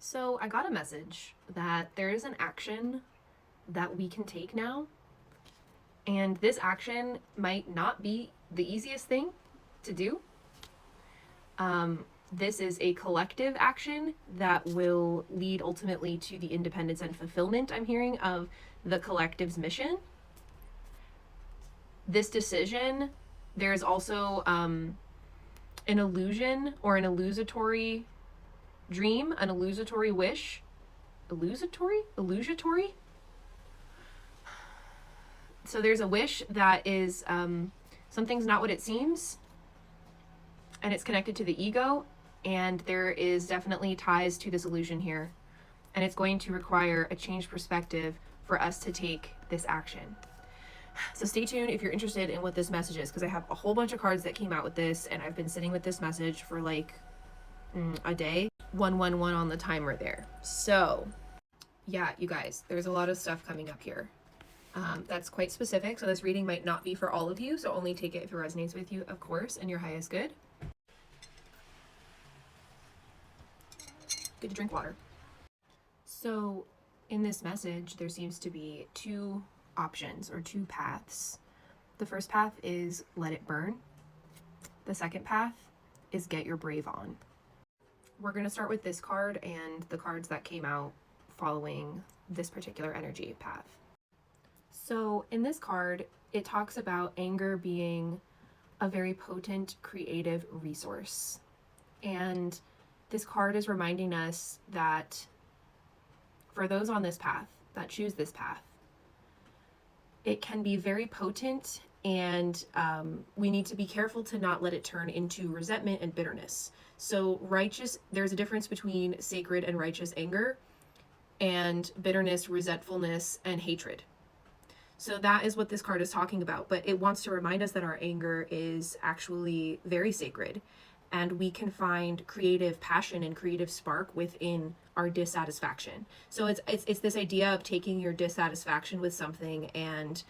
So I got a message that there is an action that we can take now, and this action might not be the easiest thing to do. This is a collective action that will lead ultimately to the independence and fulfillment, I'm hearing, of the collective's mission. This decision, there's also an illusion or an illusory dream, an illusory wish. Illusory? So there's a wish that is something's not what it seems, and it's connected to the ego, and there is definitely ties to this illusion here, and it's going to require a changed perspective for us to take this action. So stay tuned if you're interested in what this message is, because I have a whole bunch of cards that came out with this, and I've been sitting with this message for like a day. 111 on the timer there. So yeah, you guys, there's a lot of stuff coming up here. That's quite specific, so this reading might not be for all of you, so only take it if it resonates with you, of course, and your highest good. Good to drink water. So in this message, there seems to be two options or two paths. The first path is let it burn. The second path is get your brave on. We're going to start with this card and the cards that came out following this particular energy path. So in this card, it talks about anger being a very potent creative resource. And this card is reminding us that for those on this path, that choose this path, it can be very potent, and we need to be careful to not let it turn into resentment and bitterness. So there's a difference between sacred and righteous anger and bitterness, resentfulness, and hatred. So that is what this card is talking about, but it wants to remind us that our anger is actually very sacred, and we can find creative passion and creative spark within our dissatisfaction. So it's this idea of taking your dissatisfaction with something and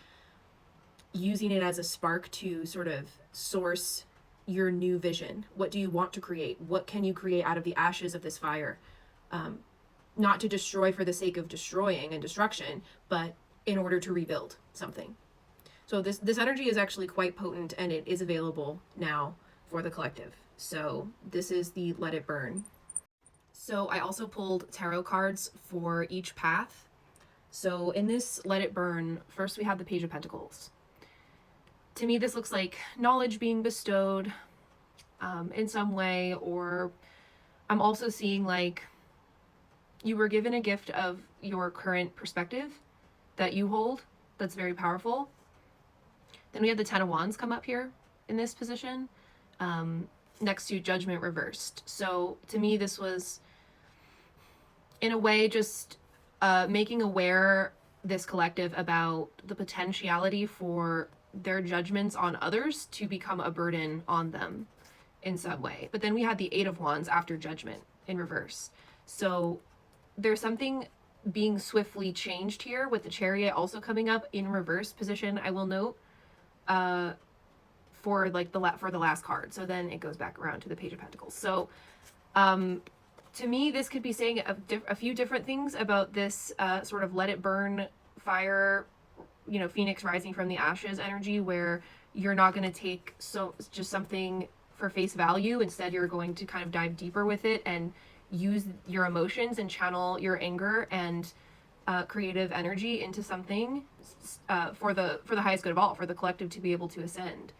using it as a spark to sort of source your new vision. What do you want to create? What can you create out of the ashes of this fire? Not to destroy for the sake of destroying and destruction, but in order to rebuild something. So this energy is actually quite potent, and it is available now for the collective. So this is the Let It Burn. So I also pulled tarot cards for each path. So in this Let It Burn, first we have the Page of Pentacles. To me, this looks like knowledge being bestowed in some way, or I'm also seeing like you were given a gift of your current perspective that you hold that's very powerful. Then we have the Ten of Wands come up here in this position, next to Judgment reversed. So to me, this was in a way just making aware this collective about the potentiality for their judgments on others to become a burden on them in some way. But then we had the Eight of Wands after Judgment in reverse. So there's something being swiftly changed here with the Chariot also coming up in reverse position, I will note, for the last card. So then it goes back around to the Page of Pentacles. So to me, this could be saying a few different things about this sort of let it burn fire, Phoenix rising from the ashes energy, where you're not going to take just something for face value. Instead, you're going to kind of dive deeper with it and use your emotions and channel your anger and creative energy into something for the highest good of all, for the collective to be able to ascend.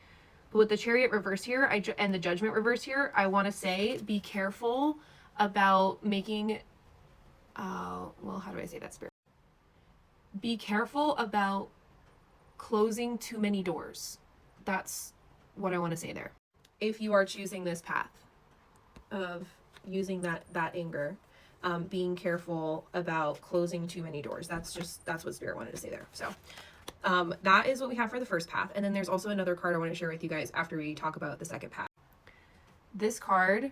But with the Chariot reverse here and the Judgment reverse here, I want to say be careful about making how do I say that, Spirit? Be careful about closing too many doors. That's what I want to say there. If you are choosing this path of using that anger, being careful about closing too many doors. That's what Spirit wanted to say there. So that is what we have for the first path. And then there's also another card I want to share with you guys after we talk about the second path. This card,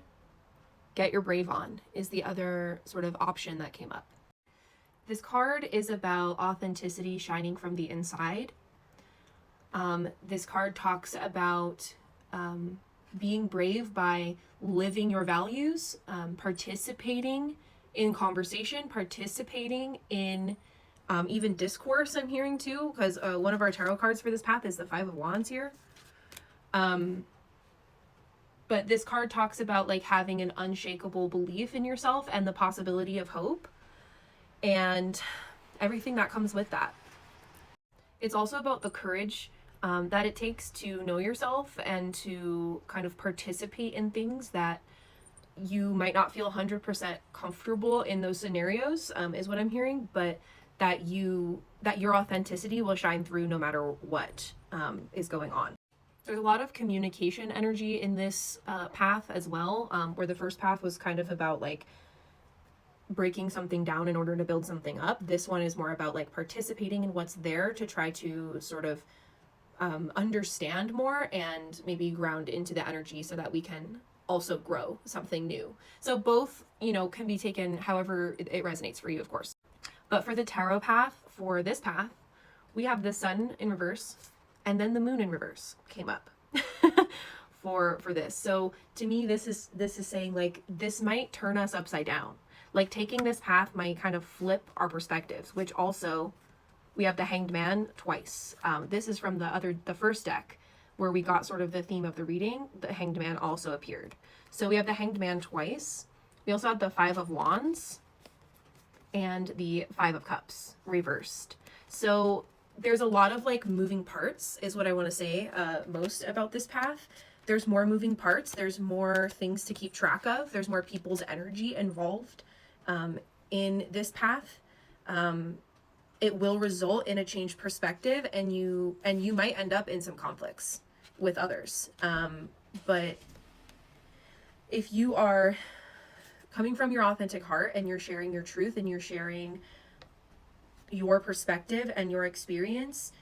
Get Your Brave On, is the other sort of option that came up. This card is about authenticity shining from the inside. This card talks about being brave by living your values, participating in conversation, participating in even discourse. I'm hearing too, because one of our tarot cards for this path is the Five of Wands here. But this card talks about like having an unshakable belief in yourself and the possibility of hope and everything that comes with that. It's also about the courage that it takes to know yourself and to kind of participate in things that you might not feel 100% comfortable in those scenarios, is what I'm hearing, but that your authenticity will shine through no matter what is going on. There's a lot of communication energy in this path as well, where the first path was kind of about like breaking something down in order to build something up. This one is more about like participating in what's there to try to sort of understand more and maybe ground into the energy so that we can also grow something new. So both, you know, can be taken however it resonates for you, of course. But for the tarot path, for this path, we have the sun in reverse and then the moon in reverse came up for this. So to me, this is saying like this might turn us upside down. Like taking this path might kind of flip our perspectives, which also we have the Hanged Man twice. This is from the first deck where we got sort of the theme of the reading. The Hanged Man also appeared. So we have the Hanged Man twice. We also have the Five of Wands and the Five of Cups reversed. So there's a lot of like moving parts is what I want to say most about this path. There's more moving parts. There's more things to keep track of. There's more people's energy involved in this path. It will result in a changed perspective, and you might end up in some conflicts with others. But if you are coming from your authentic heart and you're sharing your truth and you're sharing your perspective and your experience,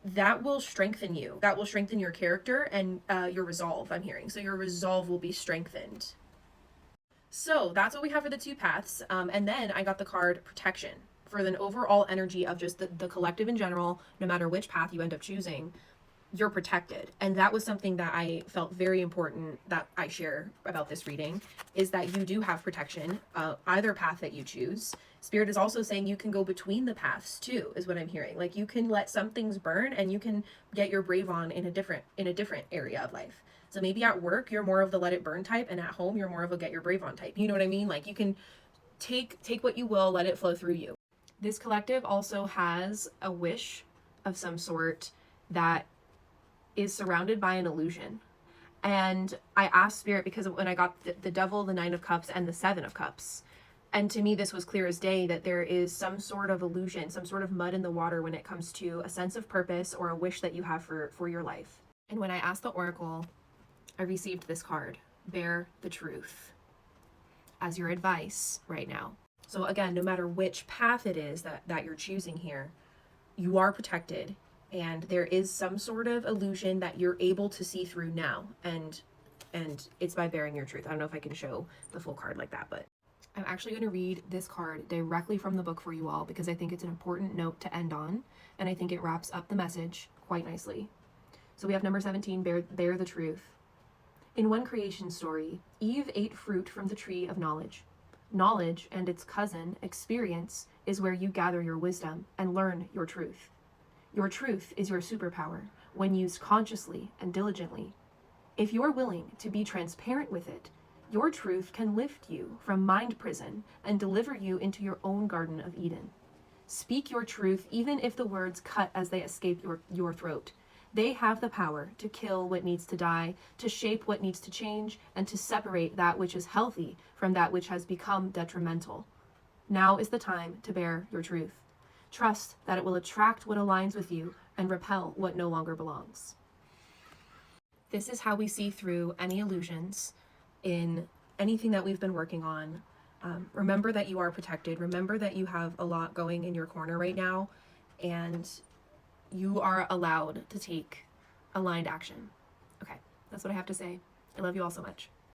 that will strengthen you. That will strengthen your character and your resolve, I'm hearing. So your resolve will be strengthened. So that's what we have for the two paths. And then I got the card Protection for the overall energy of just the collective in general. No matter which path you end up choosing, you're protected. And that was something that I felt very important that I share about this reading, is that you do have protection, either path that you choose. Spirit is also saying you can go between the paths too, is what I'm hearing. Like you can let some things burn and you can get your brave on in a different area of life. So maybe at work, you're more of the let it burn type, and at home, you're more of a get your brave on type. You know what I mean? Like you can take what you will, let it flow through you. This collective also has a wish of some sort that is surrounded by an illusion. And I asked Spirit, because when I got the Devil, the Nine of Cups, and the Seven of Cups, and to me this was clear as day that there is some sort of illusion, some sort of mud in the water when it comes to a sense of purpose or a wish that you have for your life. And when I asked the Oracle, I received this card, Bear the Truth, as your advice right now. So again, no matter which path it is that you're choosing here, you are protected, and there is some sort of illusion that you're able to see through now, and it's by bearing your truth. I don't know if I can show the full card like that, but I'm actually going to read this card directly from the book for you all because I think it's an important note to end on, and I think it wraps up the message quite nicely. So we have number 17, Bear the Truth. In one creation story, Eve ate fruit from the tree of knowledge. Knowledge and its cousin, experience, is where you gather your wisdom and learn your truth. Your truth is your superpower when used consciously and diligently. If you're willing to be transparent with it, your truth can lift you from mind prison and deliver you into your own Garden of Eden. Speak your truth even if the words cut as they escape your throat. They have the power to kill what needs to die, to shape what needs to change, and to separate that which is healthy from that which has become detrimental. Now is the time to bear your truth. Trust that it will attract what aligns with you and repel what no longer belongs. This is how we see through any illusions in anything that we've been working on. Remember that you are protected. Remember that you have a lot going in your corner right now, and you are allowed to take aligned action. Okay, that's what I have to say. I love you all so much.